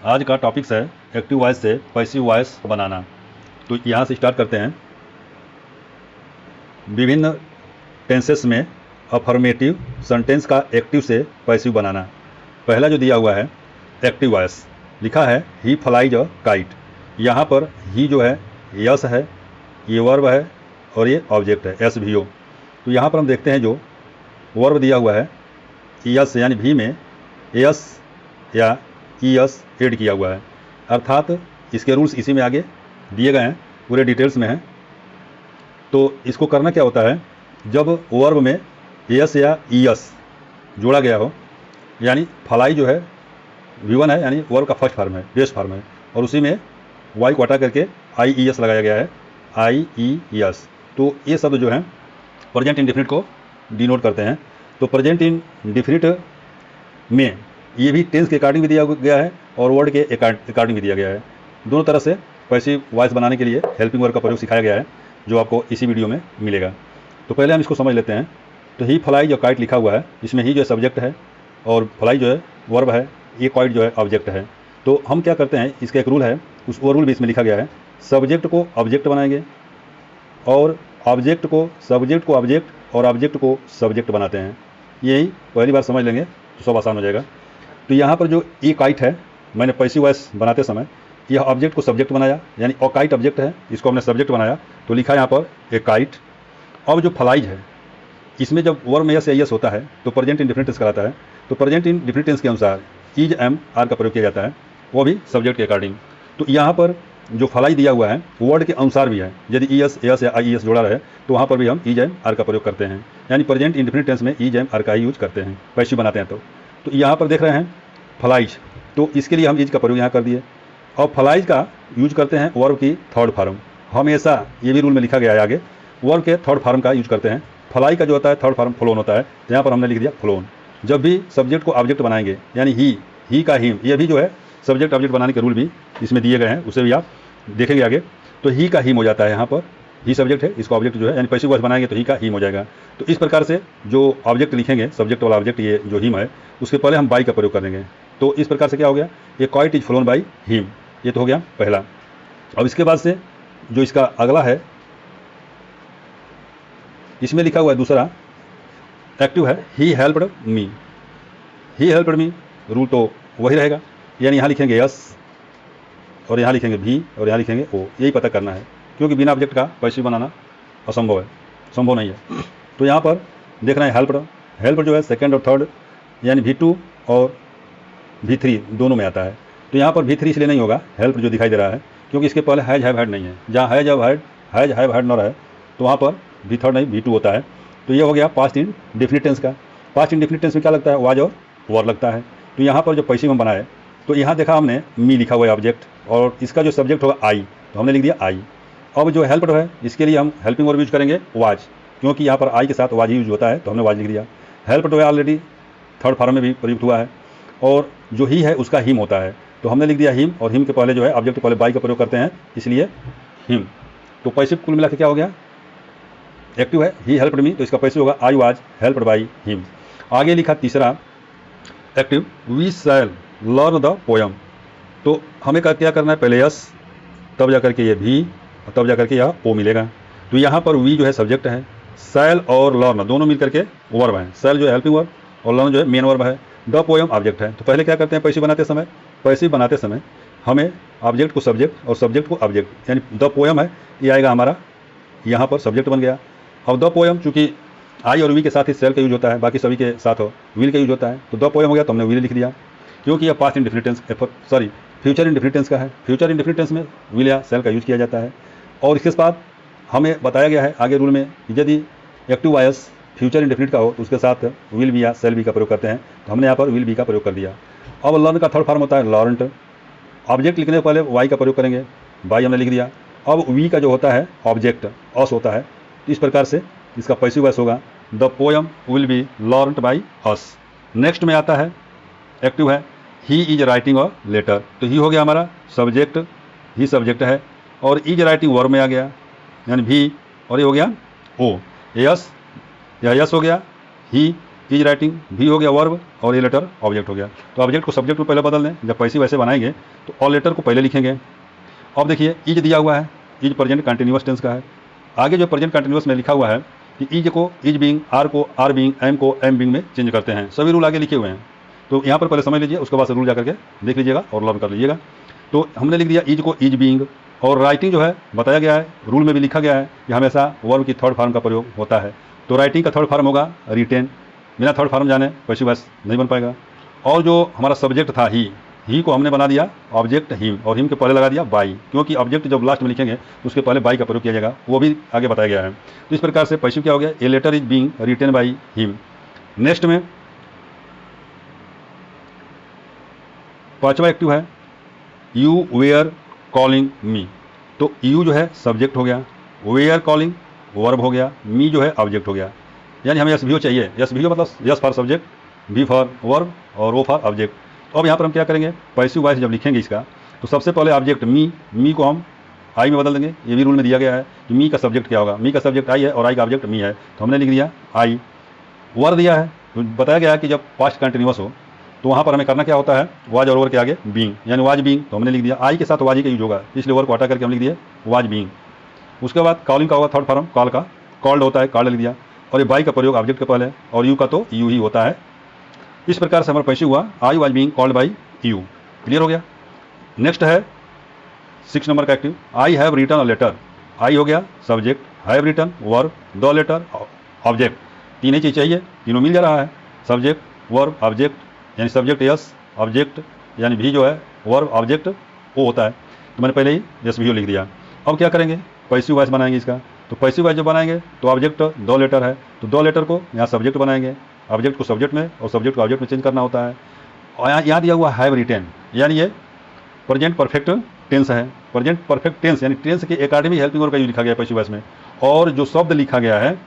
आज का टॉपिक्स है एक्टिव वॉइस से पैसिव वॉइस बनाना। तो यहाँ से स्टार्ट करते हैं। विभिन्न टेंसेस में अफर्मेटिव सेंटेंस का एक्टिव से पैसिव बनाना। पहला जो दिया हुआ है एक्टिव वॉइस, लिखा है ही फ्लाइज अ काइट। यहाँ पर ही जो है यस है, ये वर्ब है और ये ऑब्जेक्ट है एस भी ओ। तो यहाँ पर हम देखते हैं जो वर्ब दिया हुआ है यस यानी भी में यस या यस ऐड किया हुआ है, अर्थात इसके रूल्स इसी में आगे दिए गए हैं, पूरे डिटेल्स में हैं। तो इसको करना क्या होता है, जब वर्ब में यस या यस जोड़ा गया हो, यानी फलाई जो है V1 है यानी वर्ब का फर्स्ट फॉर्म है, बेस फॉर्म है, और उसी में वाई को हटा करके IES लगाया गया है, IES। तो ये शब्द जो है प्रेजेंट इंडेफिनिट को डिनोट करते हैं। तो प्रेजेंट इंडेफिनिट में ये भी टेंस के अकॉर्डिंग भी दिया गया है और वर्ड के अकॉर्डिंग भी दिया गया है। दोनों तरह से पैसिव वॉइस बनाने के लिए हेल्पिंग वर्ब का प्रयोग सिखाया गया है, जो आपको इसी वीडियो में मिलेगा। तो पहले हम इसको समझ लेते हैं। तो ही फ्लाई जो काइट लिखा हुआ है, इसमें ही जो है सब्जेक्ट है और फ्लाई जो है वर्ब है, ये काइट जो है ऑब्जेक्ट है। तो हम क्या करते हैं, इसका एक रूल है, उस वो रूल भी इसमें लिखा गया है। सब्जेक्ट को ऑब्जेक्ट बनाएंगे और ऑब्जेक्ट को ऑब्जेक्ट और ऑब्जेक्ट को सब्जेक्ट बनाते हैं। यही पहली बार समझ लेंगे तो सब आसान हो जाएगा। तो यहाँ पर जो ई काइट है, मैंने पैसिव वॉइस बनाते समय यह ऑब्जेक्ट को सब्जेक्ट बनाया, यानी अ काइट ऑब्जेक्ट है, इसको हमने सब्जेक्ट बनाया, तो लिखा यहाँ पर ए काइट। अब जो फ्लाइज है, इसमें जब वर्ब में यस या यस होता है तो प्रेजेंट इंडेफिनिट टेंस कहलाता है। तो प्रेजेंट इंडेफिनिट टेंस के अनुसार इज एम आर का प्रयोग किया जाता है, वो भी सब्जेक्ट के अकॉर्डिंग। तो यहाँ पर जो फ्लाई दिया हुआ है वर्ड के अनुसार भी है, यदि ES यस या IES जोड़ा रहे तो वहाँ पर भी हम इज एम आर का प्रयोग करते हैं, यानी प्रेजेंट इंडेफिनिट टेंस में इज एम आर का ही यूज करते हैं, पैसिव बनाते हैं। तो यहाँ पर देख रहे हैं फ्लाइज, तो इसके लिए हम इज का प्रयोग यहाँ कर दिए। और फ्लाइज का यूज करते हैं वर्ब की थर्ड फॉर्म, हमेशा ये भी रूल में लिखा गया है आगे, वर्ब के थर्ड फॉर्म का यूज करते हैं। फ्लाई का जो होता है थर्ड फॉर्म फ्लोन होता है, तो यहाँ पर हमने लिख दिया फ्लोन। जब भी सब्जेक्ट को ऑब्जेक्ट बनाएंगे, यानी ही का हिम, ये भी जो है सब्जेक्ट ऑब्जेक्ट बनाने के रूल भी इसमें दिए गए हैं, उसे भी आप देखेंगे आगे। तो ही का हिम हो जाता है, यहाँ पर ही सब्जेक्ट है, इसको ऑब्जेक्ट जो है यानी पैसिव वॉइस बनाएंगे तो ही का हिम हो जाएगा। तो इस प्रकार से जो ऑब्जेक्ट लिखेंगे, सब्जेक्ट वाला ऑब्जेक्ट ये जो हिम है, उसके पहले हम बाई का प्रयोग करेंगे। तो इस प्रकार से क्या हो गया, ये kite is phloem by him, ये तो हो गया पहला। अब इसके बाद से जो इसका अगला है, इसमें लिखा हुआ है दूसरा एक्टिव है he helped me. He helped me rule तो वही रहेगा, यानी यहाँ लिखेंगे यस और यहाँ लिखेंगे भी और यहाँ लिखेंगे ओ, यही पता करना है, क्योंकि बिना ऑब्जेक्ट का पैसिव बनाना असंभव है, संभव नहीं है। तो यहाँ पर देखना है हेल्प्ड जो है सेकंड और थर्ड यानी V2 और V3 दोनों में आता है। तो यहाँ पर V3 इसलिए नहीं होगा, हेल्प जो दिखाई दे रहा है, क्योंकि इसके पहले हैज हैव हैड नहीं है। जहाँ हैज हैव हैड न रहे तो वहाँ पर V3 नहीं V2 होता है। तो ये हो गया पास्ट इंडेफिनिट टेंस का। पास्ट इंडेफिनिट टेंस में क्या लगता है, वाज और वर लगता है। तो यहाँ पर जो पैसिव हम बनाए, तो यहाँ देखा हमने मी लिखा हुआ है ऑब्जेक्ट, और इसका जो सब्जेक्ट होगा आई, तो हमने लिख दिया आई। अब जो हेल्प्ड है, इसके लिए हम हेल्पिंग वर्ब यूज करेंगे वाज, क्योंकि यहाँ पर आई के साथ वाज यूज होता है, तो हमने वाज लिख दिया। हेल्प्ड है ऑलरेडी थर्ड फॉर्म में भी प्रयुक्त हुआ है, और जो ही है उसका हिम होता है, तो हमने लिख दिया हिम, और हिम के पहले जो है ऑब्जेक्ट के पहले बाई का प्रयोग करते हैं, इसलिए हिम। तो पैसिव कुल मिला के क्या हो गया, एक्टिव है ही हेल्प्ड मी, तो इसका पैसिव होगा I was helped by him. आगे लिखा तीसरा active we shall learn the poem. तो हमें क्या करना है, पहले यस, तब जा करके ये भी, और तब जा करके यह ओ मिलेगा। तो यहाँ पर वी जो है सब्जेक्ट है, शैल और लर्न दोनों मिल करके वर्ब है। शैल जो है हेल्पिंग वर्ब और लर्न जो है मेन वर्ब है। द पोयम ऑब्जेक्ट है। तो पहले क्या करते हैं पैसिव बनाते समय हमें ऑब्जेक्ट को सब्जेक्ट और सब्जेक्ट को ऑब्जेक्ट, यानी द पोयम है, ये आएगा हमारा, यहाँ पर सब्जेक्ट बन गया। अब द पोयम चूँकि आई और वी के साथ ही सेल का यूज होता है, बाकी सभी के साथ विल का यूज होता है, तो द पोयम हो गया, तो हमने विल लिख दिया, क्योंकि यह past indefinite tense future indefinite tense का है। फ्यूचर इंडेफिनिट टेंस में विल या सेल का यूज किया जाता है। और इसके बाद हमें बताया गया है आगे रूल में, यदि एक्टिव वॉइस फ्यूचर इंडेफिनिट का हो तो उसके साथ विल बी या सेल बी का प्रयोग करते हैं, तो हमने यहाँ पर विल बी का प्रयोग कर दिया। अब लर्न का थर्ड फॉर्म होता है लर्नड। ऑब्जेक्ट लिखने से पहले वाई का प्रयोग करेंगे, बाई हमने लिख दिया। अब वी का जो होता है ऑब्जेक्ट अस होता है, तो इस प्रकार से इसका पैसिव वॉइस होगा the poem will be learned by us. Next में आता है एक्टिव है he is writing a letter. तो ही हो गया हमारा सब्जेक्ट, ही सब्जेक्ट है, और इज राइटिंग वर्ब में आ गया, यानी भी, और ये हो गया ओ। यस, यह यस हो गया, ही इज राइटिंग, भी हो गया वर्ब और ए लेटर ऑब्जेक्ट हो गया। तो ऑब्जेक्ट को सब्जेक्ट में पहले बदल दें, जब पैसिव वैसे बनाएंगे तो ऑल लेटर को पहले लिखेंगे। अब देखिए इज दिया हुआ है, इज प्रेजेंट कंटिन्यूअस टेंस का है। आगे जो प्रेजेंट कंटिन्यूअस में लिखा हुआ है कि इज को इज बीइंग, आर को आर बीइंग, एम को एम बीइंग में चेंज करते हैं। सभी रूल आगे लिखे हुए हैं, तो यहाँ पर पहले समझ लीजिए, उसके बाद से रूल जा करके देख लीजिएगा और लर्न कर लीजिएगा। तो हमने लिख दिया इज को इज बीइंग, और राइटिंग जो है बताया गया है, रूल में भी लिखा गया है कि हमेशा वर्ब की थर्ड फॉर्म का प्रयोग होता है। तो राइटिंग का थर्ड फॉर्म होगा रिटेन, बिना थर्ड फॉर्म जाने पैसिव वॉइस नहीं बन पाएगा। और जो हमारा सब्जेक्ट था ही को हमने बना दिया ऑब्जेक्ट हिम, और हिम के पहले लगा दिया बाई, क्योंकि ऑब्जेक्ट जब लास्ट में लिखेंगे तो उसके पहले बाई का प्रयोग किया जाएगा, वो भी आगे बताया गया है। तो इस प्रकार से पैसिव क्या हो गया, a letter is being written by him. Next में पांचवा एक्टिव है यू वेयर कॉलिंग मी। तो यू जो है सब्जेक्ट हो गया, वेयर कॉलिंग वर्ब हो गया, मी जो है ऑब्जेक्ट हो गया। यानी हमें एस चाहिए, एस मतलब S for subject, V for verb और ओ फॉर ऑब्जेक्ट। तो अब यहाँ पर हम क्या करेंगे, पैसिव वॉइस जब लिखेंगे इसका तो सबसे पहले ऑब्जेक्ट मी को हम आई में बदल देंगे। ये भी रूल में दिया गया है कि मी का सब्जेक्ट क्या होगा, मी का सब्जेक्ट आई है और आई का ऑब्जेक्ट मी है, तो हमने लिख दिया आई। वर दिया है तो बताया गया है कि जब पास्ट कंटिन्यूअस हो तो वहाँ पर हमें करना क्या होता है, वाज और वर के आगे बीइंग, यानी वाज बीइंग, तो हमने लिख दिया आई के साथ वाज ही का यूज होगा, इसलिए वर को हटा करके हम लिख दिए वाज बीइंग। उसके बाद कॉलिंग का होगा थर्ड फॉर्म, कॉल का कॉल्ड होता है, कॉल्ड लिख दिया, और ये बाई का प्रयोग ऑब्जेक्ट के पहले, और यू का तो यू ही होता है। इस प्रकार से हमारा पैसिव हुआ I was being called by you. Clear हो गया। नेक्स्ट है 6 नंबर का active, I have written a letter. I हो गया subject, have written verb, the letter object. तीन ही चीज़ चाहिए, तीनों मिल जा रहा है, सब्जेक्ट वर्ब ऑब्जेक्ट, यानी सब्जेक्ट यस, ऑब्जेक्ट यानी भी जो है वर्ब ऑब्जेक्ट वो होता है। तो मैंने पहले ही यस भी लिख दिया। अब क्या करेंगे, पैसिव वॉइस बनाएंगे इसका। तो पैसिव वॉइस जब बनाएंगे तो ऑब्जेक्ट दो लेटर है, तो दो लेटर को यहाँ सब्जेक्ट बनाएंगे, ऑब्जेक्ट को सब्जेक्ट में और सब्जेक्ट को ऑब्जेक्ट में चेंज करना होता है। और यहाँ दिया हुआ हैव रिटेन, यानी ये प्रेजेंट परफेक्ट टेंस है। प्रेजेंट परफेक्ट टेंस यानी टेंस के अकॉर्डिंग हेल्पिंग वर्ब का यूज लिखा गया है पैसिव वॉइस में। और जो शब्द लिखा गया है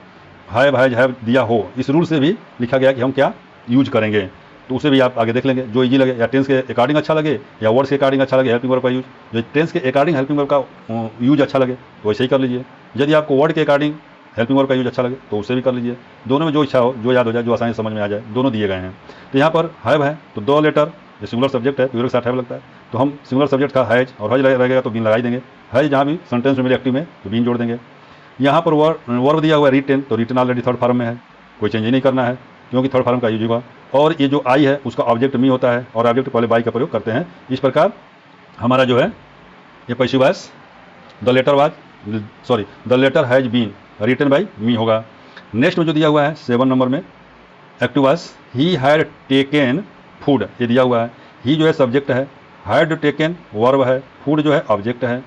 हैव दिया हो, इस रूल से भी लिखा गया कि हम क्या यूज करेंगे, तो उसे भी आप आगे देख लेंगे। जो इजी लगे या टेंस के अकॉर्डिंग अच्छा लगे या वर्ड्स के अकॉर्डिंग अच्छा लगे हेल्पिंग वर्ब का यूज, जो टेंस के अकॉर्डिंग हेल्पिंग वर्ब का यूज अच्छा लगे तो वैसे ही कर लीजिए। यदि आपको वर्ड के अकॉर्डिंग हेल्पिंग वर्ब का यूज अच्छा लगे तो उसे भी कर लीजिए। दोनों में जो इच्छा हो, जो याद हो जाए, जो आसानी से समझ में आ जाए, दोनों दिए गए हैं। तो यहाँ पर हैव है तो दो लेटर, जो सिंगुलर सब्जेक्ट है प्लूरल के साथ हैव लगता है, तो हम सिंगुलर सब्जेक्ट का हैज और हज लगेगा तो बीन लगा ही देंगे। हैज जहाँ भी सेंटेंस में मिले एक्टिव में तो बीन जोड़ देंगे। यहाँ पर वर्ब दिया हुआ है रिटेन, तो रिटेन ऑलरेडी थर्ड फॉर्म में है, कोई चेंज ही नहीं करना है क्योंकि थर्ड फॉर्म का यूज होगा। और ये जो आई है उसका ऑब्जेक्ट मी होता है और ऑब्जेक्ट पहले बाई का प्रयोग करते हैं। इस प्रकार हमारा जो है ये passive voice the letter has been written by me होगा। नेक्स्ट में जो दिया हुआ है 7 नंबर में active voice he had taken food, ये दिया हुआ है। ही जो है सब्जेक्ट है, हैड टेकन वर्ब है, फूड जो है ऑब्जेक्ट है।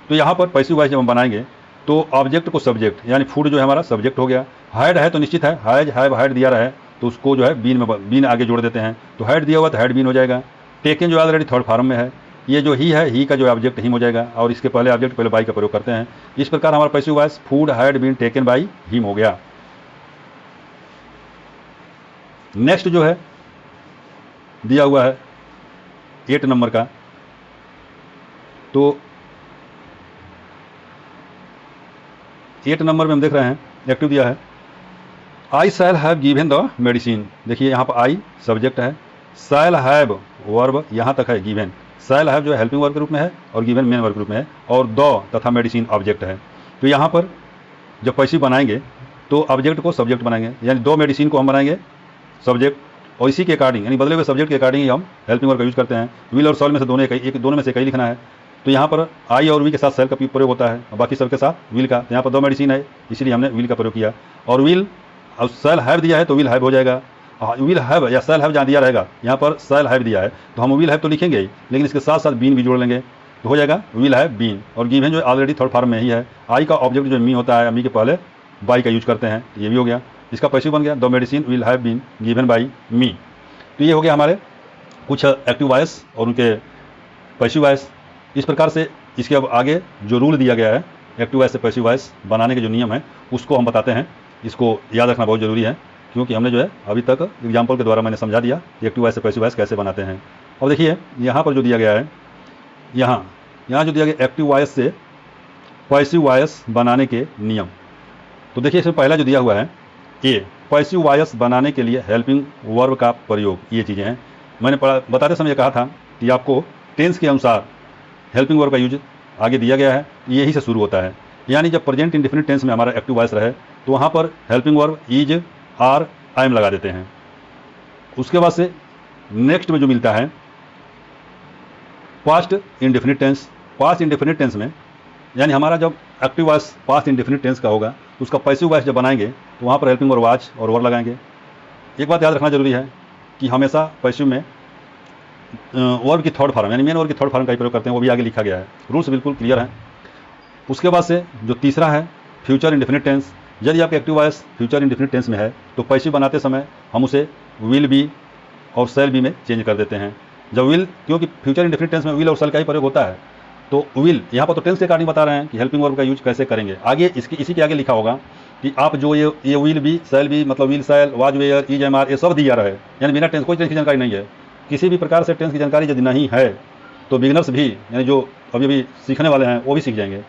तो यहाँ पर पैसिव वॉइस जब हम बनाएंगे तो ऑब्जेक्ट को सब्जेक्ट यानी फूड जो है हमारा सब्जेक्ट हो गया। हैड है तो निश्चित है हैज हैव हैड दिया रहा है तो उसको जो है बीन आगे जोड़ देते हैं, तो हैड दिया हुआ तो हैड बीन हो जाएगा। टेकन जो ऑलरेडी थर्ड फॉर्म में है, ये जो ही है ही का जो ऑब्जेक्ट हिम हो जाएगा और इसके पहले ऑब्जेक्ट पहले बाई का प्रयोग करते हैं। इस प्रकार हमारा passive voice food had been taken by him हो गया। नेक्स्ट जो है दिया हुआ है 8 नंबर का, तो 8 नंबर में हम देख रहे हैं एक्टिव दिया है I shall have given the medicine. देखिए यहाँ पर आई सब्जेक्ट है, शैल हैव वर्ब यहाँ तक है, गिवन शैल हैव जो है हेल्पिंग वर्ब के रूप में है और गिवन मेन वर्ब के रूप में है, और द तथा मेडिसिन ऑब्जेक्ट है। तो यहाँ पर जब पैसिव बनाएंगे तो ऑब्जेक्ट को सब्जेक्ट बनाएंगे, यानी दो मेडिसिन को हम बनाएंगे सब्जेक्ट, और इसी के अकॉर्डिंग यानी बदले हुए सब्जेक्ट के अकॉर्डिंग ही हम हेल्पिंग वर्ब का यूज करते हैं। विल और शैल में से दोनों में से कई लिखना है, तो यहाँ पर आई और वी के साथ शैल का प्रयोग होता है और बाकी सब के साथ विल का। यहाँ पर दो मेडिसिन है इसलिए हमने विल का प्रयोग किया, और विल और शैल हैव दिया है तो विल हैव हो जाएगा। विल हैव या शैल हैव जहाँ दिया रहेगा, यहाँ पर शैल हैव दिया है तो हम विल हैव तो लिखेंगे ही, लेकिन इसके साथ साथ बीन भी जोड़ लेंगे तो हो जाएगा विल हैव बीन। और गिवन जो ऑलरेडी थर्ड फॉर्म में ही है, आई का ऑब्जेक्ट जो मी होता है, मी के पहले बाई का यूज करते हैं, ये भी हो गया। इसका पैसिव बन गया the medicine will have been given by me. तो ये हो गया हमारे कुछ एक्टिव वॉइस और उनके पैसिव वॉइस। इस प्रकार से इसके अब आगे जो रूल दिया गया है एक्टिव वॉइस से पैसिव वॉइस बनाने के जो नियम है उसको हम बताते हैं। इसको याद रखना बहुत ज़रूरी है क्योंकि हमने जो है अभी तक एग्जाम्पल के द्वारा मैंने समझा दिया कि एक्टिव वॉइस से पैसिव वॉइस कैसे बनाते हैं। और देखिए यहाँ पर जो दिया गया है, यहाँ जो दिया गया एक्टिव वॉइस से पैसिव वॉइस बनाने के नियम, तो देखिए इसमें पहला जो दिया हुआ है ए, पैसिव वॉइस बनाने के लिए हेल्पिंग वर्ब का प्रयोग, ये चीज़ें हैं। मैंने बताते समय कहा था कि आपको टेंस के अनुसार हेल्पिंग वर्ब का यूज आगे दिया गया है, यही से शुरू होता है। यानी जब प्रेजेंट इंडेफिनिट टेंस में हमारा एक्टिव वॉइस रहे तो वहाँ पर helping verb is, are, I am लगा देते हैं। उसके बाद से नेक्स्ट में जो मिलता है past indefinite tense. Past indefinite tense में यानी हमारा जब active voice past indefinite tense का होगा तो उसका पैसिव वॉइस जब बनाएंगे तो वहाँ पर हेल्पिंग वर्ब वाज और वर लगाएंगे। एक बात याद रखना जरूरी है कि हमेशा पैसिव में वर्ब की थर्ड फॉर्म यानी मेन वर्ब की थर्ड फॉर्म का ही प्रयोग करते हैं, वो भी आगे लिखा गया है, रूल्स बिल्कुल क्लियर हैं। उसके बाद से जो तीसरा है फ्यूचर इंडेफिनिट टेंस। यदि आपके active voice future indefinite tense में है तो पैसिव बनाते समय हम उसे विल बी और सेल बी में चेंज कर देते हैं। जब विल, क्योंकि फ्यूचर इंडेफिनिट टेंस में विल और सेल का ही प्रयोग होता है, तो विल यहाँ पर तो टेंस के अकॉर्डिंग बता रहे हैं कि हेल्पिंग वर्ब का यूज कैसे करेंगे। आगे इसी के आगे लिखा होगा कि आप जो ये विल बी, सेल बी, मतलब will, shall, was, were, is, am, are, ये सब दिया रहे, यानी बिना टेंस, कोई टेंस की जानकारी नहीं है। किसी भी प्रकार से टेंस की जानकारी यदि नहीं है तो बिगिनर्स भी, यानी जो अभी सीखने वाले हैं वो भी सीख जाएंगे।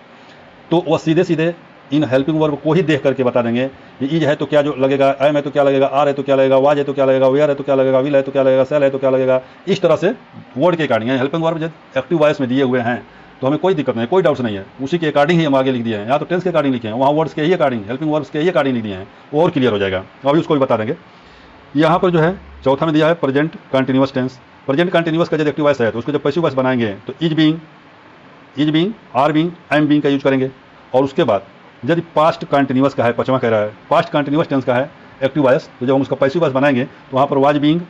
तो वह सीधे सीधे इन हेल्पिंग वर्ब को ही देख करके बता देंगे कि इज है तो क्या जो लगेगा, एम है तो क्या लगेगा, आर है तो क्या लगेगा, वाज है तो क्या लगेगा, वेयर है तो क्या लगेगा, विल है तो क्या लगेगा, सेल है तो क्या लगेगा। इस तरह से वर्ड के अकॉर्डिंग हेल्पिंग वर्ब जब एक्टिव वॉइस में दिए हुए हैं तो हमें कोई दिक्कत नहीं, कोई डाउट्स नहीं है, उसी के अकॉर्डिंग ही हम आगे लिख दिए हैं। यहाँ तो टेंस के अकॉर्डिंग लिखे हैं, वहाँ वर्ड्स के ही अकॉर्डिंग, हेल्पिंग वर्ब्स के ही अकॉर्डिंग लिख दिए हैं, वो और क्लियर हो जाएगा। अभी उसको भी बता देंगे। यहाँ पर जो है चौथा में दिया है present continuous tense. Present continuous का जब एक्टिव वॉइस है तो उसको जब पैसिव वॉइस बनाएंगे तो is being, are being, am being का यूज करेंगे। और उसके बाद यदि पास्ट कंटिन्यूअस का है, पचवा कह रहा है पास्ट कंटिन्यूअस टेंस का है एक्टिव वॉइस, तो जब हम उसका पैसिव वॉइस बनाएंगे तो वहाँ पर वाज बीइंग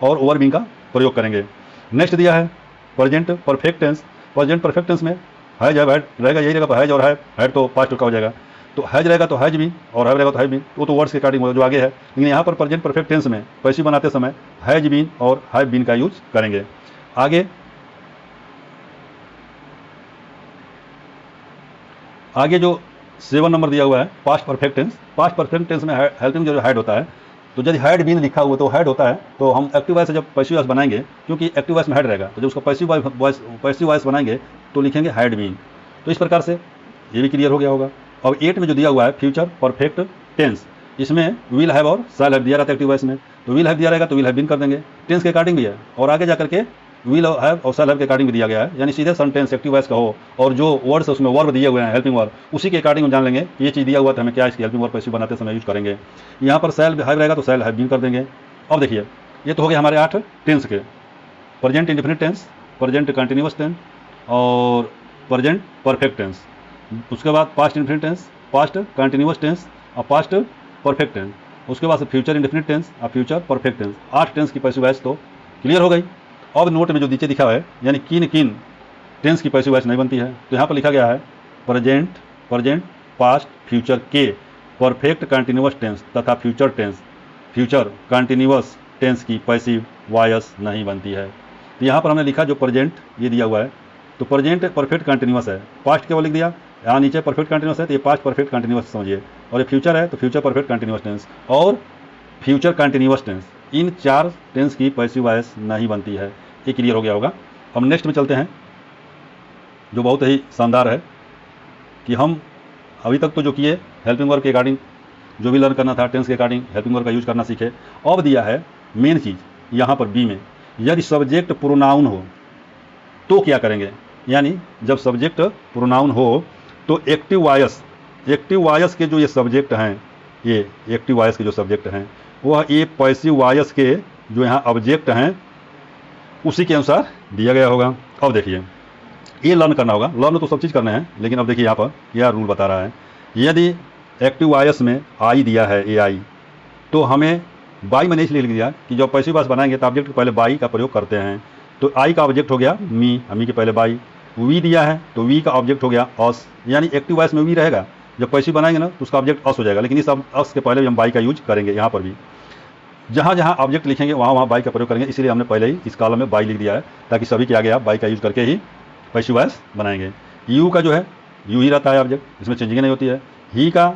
और ओवर बीइंग का प्रयोग करेंगे। नेक्स्ट दिया है present perfect tense. Present perfect tense में हैज है रहेगा, यही रहेगा, हैज और हैड तो पास्ट का हो जाएगा, तो हैज रहेगा तो हैज भी और हैव रहेगा तो हैव बीन, वो तो वर्ड्स के अकॉर्डिंग जो आगे है। लेकिन यहाँ पर प्रेजेंट परफेक्ट टेंस में पैसिव बनाते समय हैज बीन और हैव बीन का यूज करेंगे। आगे जो 7 नंबर दिया हुआ है past perfect tense. Past perfect tense में हेल्पिंग जो हैड होता है, तो यदि हैड बीन लिखा हुआ तो हैड होता है, तो हम एक्टिव वॉइस से जब पैसिव वॉइस बनाएंगे, क्योंकि एक्टिव वॉइस में हैड रहेगा, तो जब उसका पैसिव वॉइस बनाएंगे तो लिखेंगे हैड बीन। तो इस प्रकार से ये भी क्लियर हो गया होगा। अब 8 में जो दिया हुआ है फ्यूचर परफेक्ट टेंस, इसमें विल हैव और शैल हैव दिया रहता है एक्टिव वॉइस में, तो विल हैव दिया रहेगा तो विल हैव बीन कर देंगे, टेंस के अकॉर्डिंग भी है। और आगे जाकर के विल हैव और शैल हैव के अकॉर्डिंग भी दिया गया है, यानी सीधे सेंटेंस एक्टिव वॉइस का हो और जो वर्ड्स उसमें वर्ब दिए हुए हैं हेल्पिंग वर्ब, उसी के अकॉर्डिंग हम जान लेंगे कि ये चीज़ दिया हुआ था, हमें क्या इसकी हेल्पिंग वर्ब पैसिव बनाते समय यूज करेंगे। यहाँ पर शैल हैव रहेगा तो शैल हैव बीन कर देंगे। अब देखिए ये तो हो गया हमारे 8 टेंस के, present indefinite tense, present continuous tense और प्रेजेंट परफेक्ट टेंस। उसके बाद past indefinite tense, past continuous tense और पास्ट परफेक्ट टेंस। उसके बाद फ्यूचर इंडेफिनिट टेंस और फ्यूचर परफेक्ट टेंस। 8 टेंस की पैसिव वॉइस तो क्लियर हो गई। अब नोट में जो नीचे दिखा है यानी किन किन टेंस की पैसिव वॉइस नहीं बनती है, तो यहाँ पर लिखा गया है प्रेजेंट, पास्ट, फ्यूचर के परफेक्ट कंटिन्यूअस टेंस तथा future tense, future continuous tense की पैसिव वॉइस नहीं बनती है। तो यहाँ पर हमने लिखा जो प्रेजेंट ये दिया हुआ है, तो प्रेजेंट परफेक्ट कंटिन्यूअस है, पास्ट केवल लिख दिया, यहाँ नीचे परफेक्ट कंटिन्यूअस है तो ये पास्ट परफेक्ट कंटिन्यूअस समझिए, और ये फ्यूचर है तो फ्यूचर परफेक्ट कंटिन्यूअस टेंस और फ्यूचर कंटिन्यूअस टेंस, इन 4 टेंस की पैसिव वॉइस नहीं बनती है। ये क्लियर हो गया होगा। हम नेक्स्ट में चलते हैं जो बहुत ही शानदार है कि हम अभी तक तो जो किए हेल्पिंग वर्ब के अकॉर्डिंग जो भी लर्न करना था टेंस के अकॉर्डिंग हेल्पिंग वर्ब का यूज करना सीखे। अब दिया है मेन चीज़ यहाँ पर बी में, यदि सब्जेक्ट प्रोनाउन हो तो क्या करेंगे। यानी जब सब्जेक्ट प्रोनाउन हो तो एक्टिव वॉइस के जो ये सब्जेक्ट हैं, ये एक्टिव वॉइस के जो सब्जेक्ट हैं वह ये पैसिव वॉइस के जो यहाँ ऑब्जेक्ट हैं उसी के अनुसार दिया गया होगा। अब देखिए ये लर्न करना होगा, लर्न तो सब चीज़ करने हैं, लेकिन अब देखिए यहाँ पर यह रूल बता रहा है, यदि एक्टिव वॉइस में आई दिया है ए आई, तो हमें बाई मैंने इसलिए लिख दिया कि जब पैसिव वॉइस बनाएंगे तो ऑब्जेक्ट के पहले बाई का प्रयोग करते हैं, तो आई का ऑब्जेक्ट हो गया मी, मी के पहले बाई। वी दिया है तो वी का ऑब्जेक्ट हो गया अस, यानी एक्टिव वॉइस में वी रहेगा, जब पैसिव बनाएंगे ना तो उसका ऑब्जेक्ट अस हो जाएगा, लेकिन इस अस के पहले भी हम बाई का यूज करेंगे। यहाँ पर भी जहाँ जहाँ ऑब्जेक्ट लिखेंगे वहाँ बाई का प्रयोग करेंगे, इसलिए हमने पहले ही इस कॉलम में बाई लिख दिया है ताकि सभी के आगे आप बाई का यूज करके ही पैसिव वॉइस बनाएंगे। यू का जो है यू ही रहता है ऑब्जेक्ट, इसमें चेंजिंग नहीं होती है। ही का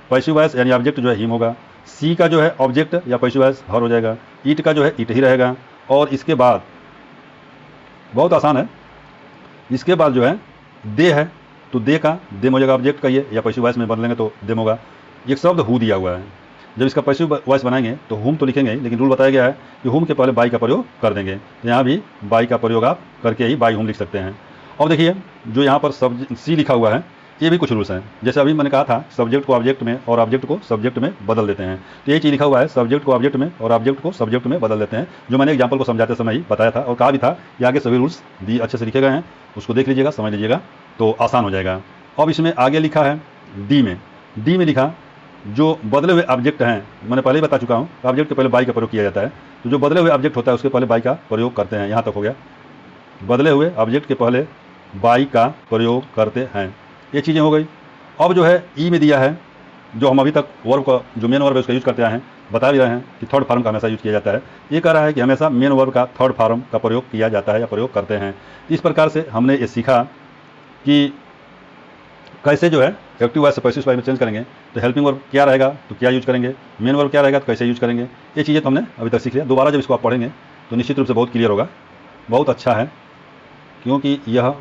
पैसिव वॉइस यानी ऑब्जेक्ट जो है हिम होगा। सी का जो है ऑब्जेक्ट या पैसिव वॉइस हर हो जाएगा। ईट का जो है इट ही रहेगा। और इसके बाद बहुत आसान है, इसके बाद जो है दे है तो दे का देम हो जाएगा ऑब्जेक्ट का ये, या पैसिव वॉइस में बदलेंगे तो देम होगा। एक शब्द हु दिया हुआ है, जब इसका पैसिव वॉइस बनाएंगे तो हुम तो लिखेंगे ही, लेकिन रूल बताया गया है कि हुम के पहले बाई का प्रयोग कर देंगे। तो यहाँ भी बाई का प्रयोग आप करके ही बाई हुम लिख सकते हैं। और देखिए जो यहाँ पर सी लिखा हुआ है, ये भी कुछ रूल्स हैं। जैसे अभी मैंने कहा था सब्जेक्ट को ऑब्जेक्ट में और ऑब्जेक्ट को सब्जेक्ट में बदल देते हैं, तो ये चीज़ लिखा हुआ है सब्जेक्ट को ऑब्जेक्ट में और ऑब्जेक्ट को सब्जेक्ट में बदल देते हैं, जो मैंने एग्जाम्पल को समझाते समय ही बताया था और कहा भी था कि आगे सभी रूल्स अच्छे से लिखे गए हैं, उसको देख लीजिएगा, समझ लीजिएगा तो आसान हो जाएगा। अब इसमें आगे लिखा है डी में लिखा जो बदले हुए ऑब्जेक्ट हैं, मैंने पहले ही बता चुका हूँ, ऑब्जेक्ट के पहले बाई का प्रयोग किया जाता है, तो जो बदले हुए ऑब्जेक्ट होता है उसके पहले बाई का प्रयोग करते हैं। यहाँ तक हो गया, बदले हुए ऑब्जेक्ट के पहले बाई का प्रयोग करते हैं, ये चीज़ें हो गई। अब जो है ई में दिया है, जो हम अभी तक वर्ब का जो मेन वर्ब है उसका यूज़ करते आए हैं, बता भी रहे हैं कि थर्ड फॉर्म का हमेशा यूज़ किया जाता है। ये कह रहा है कि हमेशा मेन वर्ब का थर्ड फॉर्म का प्रयोग किया जाता है या प्रयोग करते हैं। इस प्रकार से हमने ये सीखा कि कैसे जो है एक्टिव वॉइस से पैसिव वॉइस में चेंज करेंगे, तो हेल्पिंग वर्ब क्या रहेगा तो क्या यूज करेंगे, मेन वर्ब क्या रहेगा तो कैसे यूज करेंगे, ये चीज़ें तो हमने अभी तक सीख लिया। दोबारा जब इसको आप पढ़ेंगे तो निश्चित रूप से बहुत क्लियर होगा, बहुत अच्छा है, क्योंकि यह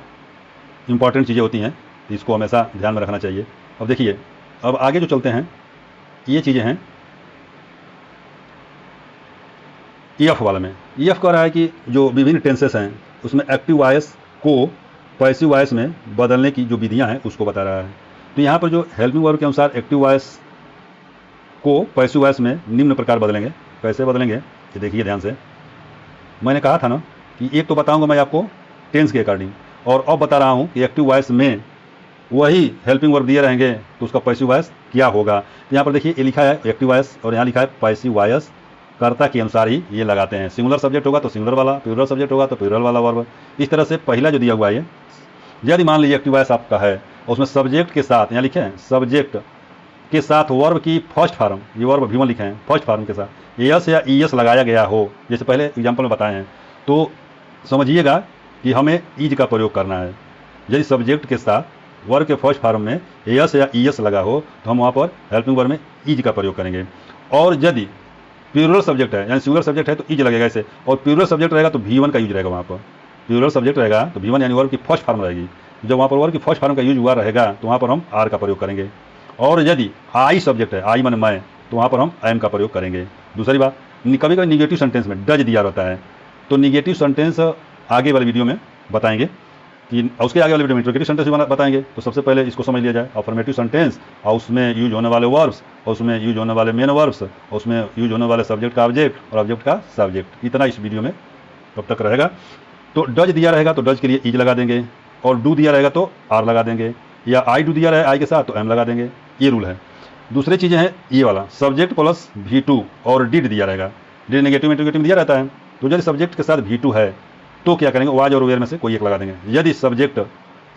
इंपॉर्टेंट चीज़ें होती हैं, तो इसको हमेशा ध्यान में रखना चाहिए। अब देखिए, अब आगे जो चलते हैं ये चीज़ें हैं ईएफ वाले में। ईएफ कह रहा है कि जो विभिन्न टेंसेस हैं उसमें एक्टिव वॉइस को पैसिव वॉइस में बदलने की जो विधियां हैं उसको बता रहा है। तो यहाँ पर जो हेल्पिंग वर्ब के अनुसार एक्टिव वॉइस को पैसिव वॉइस में निम्न प्रकार बदलेंगे। कैसे बदलेंगे ये देखिए ध्यान से। मैंने कहा था ना कि एक तो बताऊंगा मैं आपको टेंस के अकॉर्डिंग, और अब बता रहा हूँ कि एक्टिव वॉइस में वही हेल्पिंग वर्ब दिए रहेंगे तो उसका पैसिव वॉइस क्या होगा। तो यहाँ पर देखिए ये लिखा है एक्टिव वॉइस और यहाँ लिखा है पैसिव वॉइस, कर्ता के अनुसार ही ये लगाते हैं। सिंगुलर सब्जेक्ट होगा तो सिंगुलर वाला, प्लूरल सब्जेक्ट होगा तो प्लूरल वाला वर्ब। इस तरह से पहला जो दिया हुआ है, यदि मान लीजिए एक्टिव वॉइस आपका है और उसमें सब्जेक्ट के साथ, यहाँ लिखे हैं सब्जेक्ट के साथ वर्ब की फर्स्ट फॉर्म, ये वर्ब भी लिखे हैं फर्स्ट फॉर्म के साथ एस या ईएस लगाया गया हो, जैसे पहले एग्जाम्पल में बताए हैं, तो समझिएगा कि हमें ईज का प्रयोग करना है। यदि सब्जेक्ट के साथ वर्ब के फर्स्ट फॉर्म में एस या ईएस लगा हो तो हम वहाँ पर हेल्पिंग वर्ब में ईज का प्रयोग करेंगे। और यदि प्लूरल सब्जेक्ट है यानी सिंगुलर सब्जेक्ट है तो ईज लगेगा ऐसे, और प्लूरल सब्जेक्ट रहेगा तो V1 का यूज रहेगा। वहाँ पर प्लूरल सब्जेक्ट रहेगा तो V1 यानी वर्ब की फर्स्ट फॉर्म रहेगी। जब वहाँ पर वर्ब की फर्स्ट फॉर्म का यूज हुआ रहेगा तो वहाँ पर हम आर का प्रयोग करेंगे। और यदि आई सब्जेक्ट है, आई माने मैं, तो वहाँ पर हम एम का प्रयोग करेंगे। दूसरी बात, कभी कभी निगेटिव सेंटेंस में डज दिया रहता है, तो निगेटिव सेंटेंस आगे वाले वीडियो में बताएंगे कि उसके आगे वाले वीडियो में इंट्रोगेटिव सेंटेंस भी बताएंगे। तो सबसे पहले इसको समझ लिया जाए, अफर्मेटिव सेंटेंस और उसमें यूज होने वाले वर्ब्स और उसमें यूज होने वाले मेन वर्ब्स और उसमें यूज होने वाले सब्जेक्ट का ऑब्जेक्ट और ऑब्जेक्ट का सब्जेक्ट, इतना इस वीडियो में कब तक रहेगा। तो डज दिया रहेगा तो डज के लिए ईज लगा देंगे, और डू दिया रहेगा तो आर लगा देंगे, या आई डू दिया रहेगा आई के साथ तो एम लगा देंगे। ये रूल है। दूसरी चीज़ें हैं ये वाला, सब्जेक्ट प्लस V2 और डिड दिया रहेगा। डिड नेगेटिव इंट्रोगेटिव दिया रहता है, तो यदि सब्जेक्ट के साथ V2 है तो क्या करेंगे, वाज और वेयर में से कोई एक लगा देंगे। यदि सब्जेक्ट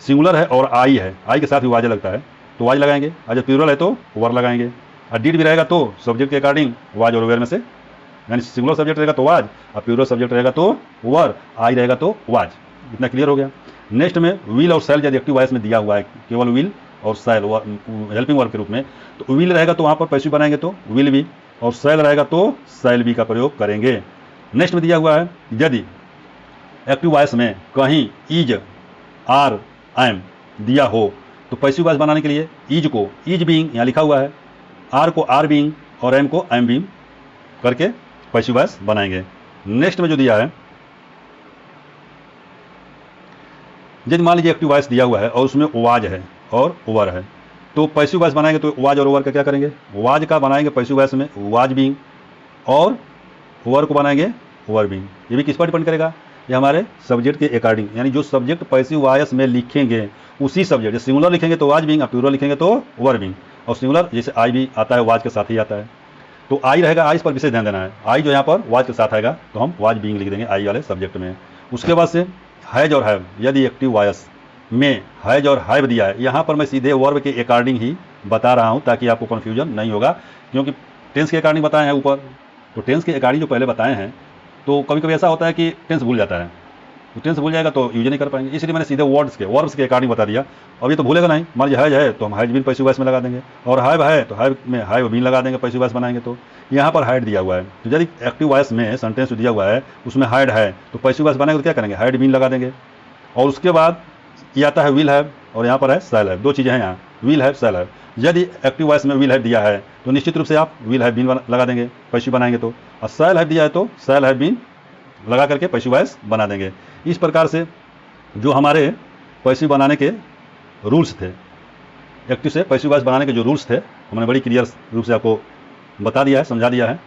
सिंगुलर है और आई है, आई के साथ भी वाज लगता है तो वाज लगाएंगे, और प्लूरल है तो वर लगाएंगे। और डिड भी रहेगा तो सब्जेक्ट के अकॉर्डिंग वाज और वेयर में से, यानी सिंगुलर सब्जेक्ट रहेगा तो वाज और प्लूरल सब्जेक्ट रहेगा तो वर, आई रहेगा तो वाज। इतना क्लियर हो गया। नेक्स्ट में विल और सेल यदि एक्टिव वॉइस में दिया हुआ है, केवल विल और सेल हेल्पिंग वर्ब के रूप में, तो विल रहेगा तो वहाँ पर पैसिव बनाएंगे तो विल भी, और सेल रहेगा तो सेल भी का प्रयोग करेंगे। नेक्स्ट में दिया हुआ है यदि एक्टिव वॉइस में कहीं ईज आर एम दिया हो तो पैसिव वॉइस बनाने के लिए ईज को ईज बीइंग यहाँ लिखा हुआ है, आर को आर बीइंग और एम को एम बीइंग करके पैसिव वॉइस बनाएंगे। नेक्स्ट में जो दिया है, यदि मान लीजिए एक्टिव वॉइस दिया हुआ है और उसमें वाज है और ओवर है, तो पैसिव वॉइस बनाएंगे तो वाज और ओवर का क्या करेंगे, वाज का बनाएंगे पैसिव वॉइस में वाज बीइंग, और ओवर को बनाएंगे ओवर बीइंग। ये भी किस पर डिपेंड करेगा, ये हमारे सब्जेक्ट के अकॉर्डिंग, यानी जो सब्जेक्ट पैसिव वॉइस में लिखेंगे उसी सब्जेक्ट, जैसे सिंगुलर लिखेंगे तो वाज बीइंग, और प्लूरल लिखेंगे तो ओवर बीइंग, और सिंगुलर जैसे आई भी आता है वाज के साथ ही आता है, तो आई रहेगा, आई इस पर विशेष ध्यान देना है। आई जो यहाँ पर वाज के साथ आएगा तो हम वाज बीइंग लिख देंगे आई वाले सब्जेक्ट में। उसके बाद से हैज और हैव, यदि एक्टिव वॉइस में हैज और हैव दिया है, यहाँ पर मैं सीधे वर्ब के अकॉर्डिंग ही बता रहा हूँ ताकि आपको कन्फ्यूजन नहीं होगा, क्योंकि टेंस के अकॉर्डिंग बताए हैं ऊपर, तो टेंस के अकॉर्डिंग जो पहले बताए हैं, तो कभी कभी ऐसा होता है कि टेंस भूल जाता है, तो टेंस भूल जाएगा तो यूज नहीं कर पाएंगे, इसलिए मैंने सीधे वर्ब्स के अकॉर्डिंग बता दिया। अब ये तो भूलेगा नहीं, मान लीजिए हैज है तो हम हैज बीन पैसिव वॉइस में लगा देंगे, और हैव है तो हैव में हैव बीन लगा देंगे पैसिव वॉइस बनाएंगे। तो यहाँ पर हैड दिया हुआ है, तो यदि एक्टिव वॉइस में सेंटेंस दिया हुआ है उसमें हैड है तो पैसिव वॉइस बनाएंगे तो क्या करेंगे, हैड बीन लगा देंगे। और उसके बाद ये आता है विल हैव, और यहाँ पर है शैल हैव, दो चीज़ें हैं यहाँ, विल हैव, शैल हैव। यदि एक्टिव वॉइस में विल हैव दिया है तो निश्चित रूप से आप विल हैव बीन लगा देंगे पैसिव बनाएंगे तो, और शैल हैव दिया है तो शैल हैव बीन लगा करके पैसिव वॉइस बना देंगे। इस प्रकार से जो हमारे पैसिव बनाने के रूल्स थे, एक्टिव से पैसिव वॉइस बनाने के जो रूल्स थे, हमने बड़ी क्लियर रूप से आपको बता दिया है, समझा दिया है।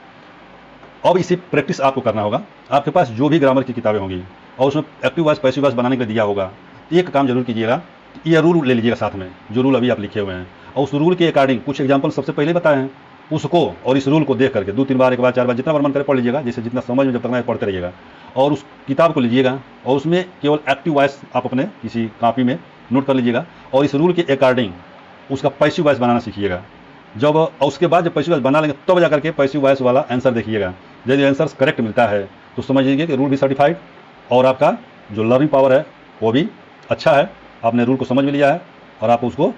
अब इसी प्रैक्टिस आपको करना होगा। आपके पास जो भी ग्रामर की किताबें होंगी और उसमें एक्टिव वॉइस पैसिव वॉइस बनाने के लिए दिया होगा, एक काम जरूर कीजिएगा, ये रूल ले लीजिएगा साथ में, जो रूल अभी आप लिखे हुए हैं, और उस रूल के अकॉर्डिंग कुछ एग्जाम्पल सबसे पहले बताए हैं, उसको और इस रूल को देख करके 2-3 बार, 1 बार, 4 बार, जितना बार मन करे पढ़ लीजिएगा, जैसे जितना समझ में जब तक ना पढ़ते रहिएगा। और उस किताब को लीजिएगा और उसमें केवल एक्टिव वॉइस आप अपने किसी कॉपी में नोट कर लीजिएगा, और इस रूल के अकॉर्डिंग उसका पैसिव वॉइस बनाना सीखिएगा। जब और उसके बाद जब पैसिव वॉइस बना लेंगे तब जाकर के पैसिव वॉइस वाला आंसर देखिएगा। यदि आंसर करेक्ट मिलता है तो समझ लीजिए कि रूल भी सर्टिफाइड और आपका जो लर्निंग पावर है वो भी अच्छा है, आपने रूल को समझ भी लिया है और आप उसको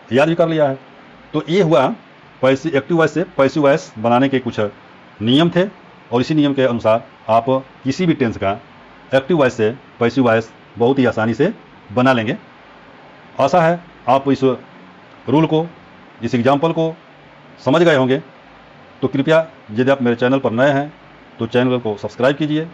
याद भी कर लिया है। तो ये हुआ एक्टिव वॉइस से पैसिव वॉइस बनाने के कुछ नियम थे, और इसी नियम के अनुसार आप किसी भी टेंस का एक्टिव वॉइस से पैसिव वॉइस बहुत ही आसानी से बना लेंगे। आशा है आप इस रूल को, इस एग्जाम्पल को समझ गए होंगे। तो कृपया यदि आप मेरे चैनल पर नए हैं तो चैनल को सब्सक्राइब कीजिए,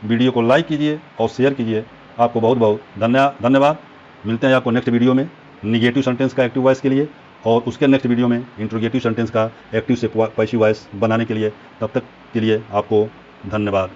वीडियो को लाइक कीजिए और शेयर कीजिए। आपको बहुत बहुत धन्यवाद। मिलते हैं आपको नेक्स्ट वीडियो में निगेटिव सेंटेंस का एक्टिव वॉइस के लिए, और उसके नेक्स्ट वीडियो में इंट्रोगेटिव सेंटेंस का एक्टिव से पैसिव वॉइस बनाने के लिए। तब तक के लिए आपको धन्यवाद।